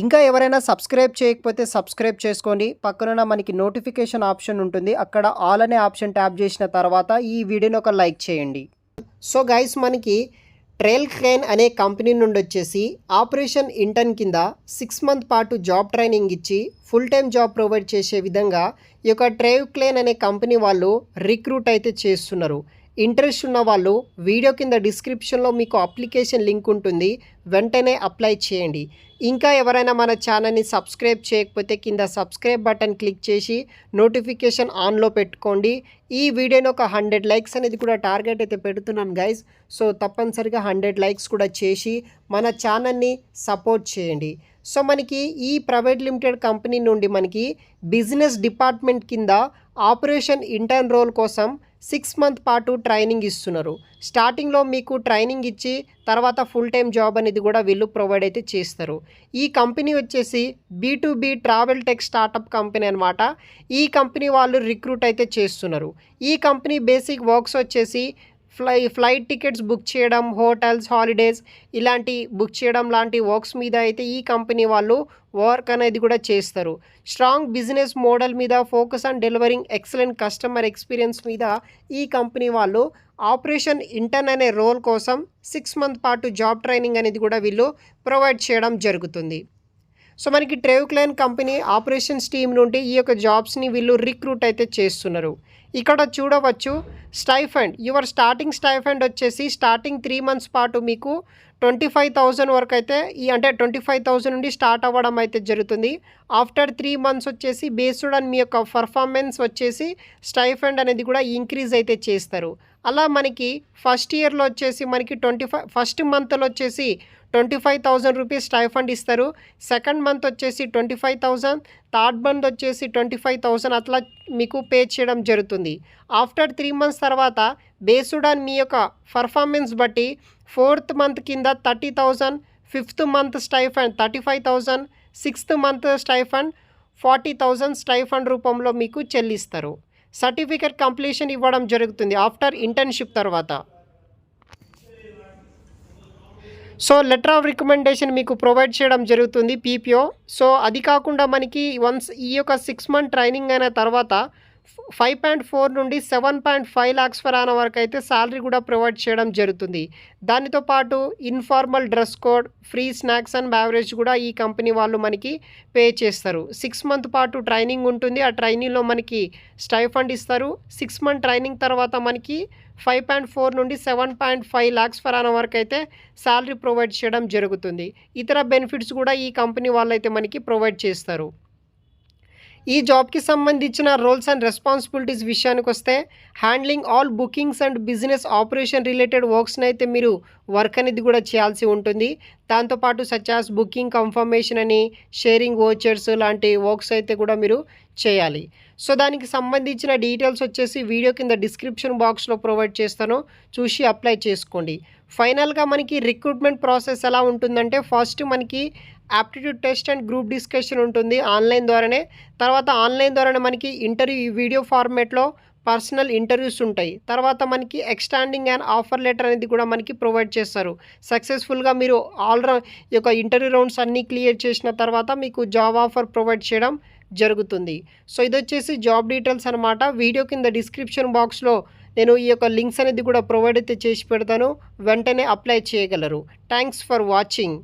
ఇంకా ఎవరైనా సబ్స్క్రైబ్ చేయకపోతే సబ్స్క్రైబ్ చేసుకోండి. పక్కనున్న మనకి నోటిఫికేషన్ ఆప్షన్ ఉంటుంది. అక్కడ ఆల్ అనే ఆప్షన్ ట్యాప్ చేసిన తర్వాత ఈ వీడియోని ఒక లైక్ చేయండి. సో గైస్, మనకి ట్రైల్ క్లేన్ అనే కంపెనీ నుండి వచ్చేసి ఆపరేషన్ ఇంటర్న్ కింద 6 మంత్ పాటు జాబ్ ట్రైనింగ్ ఇచ్చి ఫుల్ టైం జాబ్ ప్రొవైడ్ చేసే విధంగా ఈ యొక్క ట్రైల్ క్లేన్ అనే కంపెనీ వాళ్ళు రిక్రూట్ అయితే చేస్తున్నారు. ఇంట్రెస్ట్ ఉన్న వాళ్ళు వీడియో కింద డిస్క్రిప్షన్లో మీకు అప్లికేషన్ లింక్ ఉంటుంది, వెంటనే అప్లై చేయండి. ఇంకా ఎవరైనా మన ఛానల్ని సబ్స్క్రైబ్ చేయకపోతే కింద సబ్స్క్రైబ్ బటన్ క్లిక్ చేసి నోటిఫికేషన్ ఆన్లో పెట్టుకోండి. ఈ వీడియోని ఒక 100 లైక్స్ అనేది కూడా టార్గెట్ అయితే పెడుతున్నాను గైస్. సో తప్పనిసరిగా 100 లైక్స్ కూడా చేసి మన ఛానల్ని సపోర్ట్ చేయండి. సో మనకి ఈ ప్రైవేట్ లిమిటెడ్ కంపెనీ నుండి మనకి బిజినెస్ డిపార్ట్మెంట్ కింద ఆపరేషన్ ఇంటర్న్ రోల్ కోసం 6 మంత్ పాటు ట్రైనింగ్ ఇస్తున్నారు. స్టార్టింగ్లో మీకు ట్రైనింగ్ ఇచ్చి తర్వాత ఫుల్ టైం జాబ్ అనేది కూడా వీళ్ళు ప్రొవైడ్ అయితే చేస్తారు. ఈ కంపెనీ వచ్చేసి B2B travel tech startup company అనమాట. ఈ కంపెనీ వాళ్ళు రిక్రూట్ అయితే చేస్తున్నారు. ఈ కంపెనీ బేసిక్ వర్క్స్ వచ్చేసి ఫ్లైట్ టికెట్స్ బుక్ చేయడం, హోటల్స్, హాలిడేస్ ఇలాంటి బుక్ చేయడం లాంటి వర్క్స్ మీద అయితే ఈ కంపెనీ వాళ్ళు వర్క్ అనేది కూడా చేస్తారు. స్ట్రాంగ్ బిజినెస్ మోడల్ మీద focus on delivering excellent customer experience మీద ఈ కంపెనీ వాళ్ళు ఆపరేషన్ ఇంటర్న్ అనే రోల్ కోసం 6 మంత్ పాటు జాబ్ ట్రైనింగ్ అనేది కూడా వీళ్ళు ప్రొవైడ్ చేయడం జరుగుతుంది. సో మనకి ట్రైల్ క్లేన్ కంపెనీ ఆపరేషన్స్ టీమ్ నుండి ఈ యొక్క జాబ్స్ని వీళ్ళు రిక్రూట్ అయితే చేస్తున్నారు. ఇక్కడ చూడవచ్చు స్టైఫండ్, యువర్ స్టార్టింగ్ స్టైఫండ్ వచ్చేసి స్టార్టింగ్ 3 మంత్స్ పాటు మీకు 25,000 వరకు అయితే అంటే 25,000 నుండి స్టార్ట్ అవ్వడం అయితే జరుగుతుంది. ఆఫ్టర్ 3 మంత్స్ వచ్చేసి బేస్డ్ ఆన్ మీ యొక్క పర్ఫార్మెన్స్ వచ్చేసి స్టైఫండ్ అనేది కూడా ఇంక్రీజ్ అయితే చేస్తారు. అలా మనకి ఫస్ట్ ఇయర్లో వచ్చేసి మనకి ఫస్ట్ మంత్లో వచ్చేసి 25,000 రూపీస్ స్టైఫండ్ ఇస్తారు. సెకండ్ మంత్ వచ్చేసి 25,000, థర్డ్ మంత్ వచ్చేసి 25,000 అట్లా మీకు పే చేయడం జరుగుతుంది. ఆఫ్టర్ 3 మంత్స్ తర్వాత బేస్డ్ ఆన్ మీ యొక్క పర్ఫార్మెన్స్ బట్టి 4th మంత్ కింద 30,000, 5th month stipend 35,000, 6th month stipend 40,000 stipend రూపంలో మీకు చెల్లిస్తారు. సర్టిఫికేట్ కంప్లీషన్ ఇవ్వడం జరుగుతుంది ఆఫ్టర్ ఇంటర్న్షిప్ తర్వాత. సో లెటర్ ఆఫ్ రికమెండేషన్ మీకు ప్రొవైడ్ చేయడం జరుగుతుంది PPO. సో అది కాకుండా మనకి వన్స్ ఈ యొక్క 6 మంత్ ట్రైనింగ్ అయిన తర్వాత 5.4 నుండి 7.5 lakhs per annum వరకు అయితే శాలరీ కూడా ప్రొవైడ్ చేయడం జరుగుతుంది. దానితో పాటు informal dress code, free snacks and beverage కూడా ఈ కంపెనీ వాళ్ళు మనకి పే చేస్తారు. 6 మంత్ పాటు ట్రైనింగ్ ఉంటుంది. ఆ ట్రైనింగ్లో మనకి స్టైఫండ్ ఇస్తారు. 6 మంత్ ట్రైనింగ్ తర్వాత మనకి 5.4 నుండి 7.5 lakhs per annum వరకు అయితే శాలరీ ప్రొవైడ్ చేయడం జరుగుతుంది. ఇతర బెనిఫిట్స్ కూడా ఈ కంపెనీ వాళ్ళైతే మనకి ప్రొవైడ్ చేస్తారు. ఈ జాబ్కి సంబంధించిన రోల్స్ అండ్ రెస్పాన్సిబిలిటీస్ విషయానికి వస్తే handling all bookings and business operation related వర్క్స్ని అయితే మీరు వర్క్ అనేది కూడా చేయాల్సి ఉంటుంది. దాంతోపాటు సచాస్ బుకింగ్ కన్ఫర్మేషన్ అని, షేరింగ్ వోచర్స్ లాంటి వర్క్స్ అయితే కూడా మీరు చేయాలి. సో దానికి సంబంధించిన డీటెయిల్స్ వచ్చేసి వీడియో కింద డిస్క్రిప్షన్ బాక్స్లో ప్రొవైడ్ చేస్తాను, చూసి అప్లై చేసుకోండి. ఫైనల్గా మనకి రిక్రూట్మెంట్ ప్రాసెస్ ఎలా ఉంటుందంటే ఫస్ట్ మనకి aptitude test and group discussion ఉంటుంది ఆన్లైన్ ద్వారానే. తర్వాత ఆన్లైన్ ద్వారానే మనకి ఇంటర్వ్యూ వీడియో ఫార్మేట్లో పర్సనల్ ఇంటర్వ్యూస్ ఉంటాయి. తర్వాత మనకి ఎక్స్టాండింగ్ అండ్ ఆఫర్ లెటర్ అనేది కూడా మనకి ప్రొవైడ్ చేస్తారు. సక్సెస్ఫుల్గా మీరు ఈ యొక్క ఇంటర్వ్యూ రౌండ్స్ అన్నీ క్లియర్ చేసిన తర్వాత మీకు జాబ్ ఆఫర్ ప్రొవైడ్ చేయడం జరుగుతుంది. సో ఇది వచ్చేసి జాబ్ డీటెయిల్స్ అనమాట. వీడియో కింద డిస్క్రిప్షన్ బాక్స్లో నేను ఈ యొక్క లింక్స్ అనేది కూడా ప్రొవైడ్ అయితే చేసి పెడతాను, వెంటనే అప్లై చేయగలరు. Thanks for watching.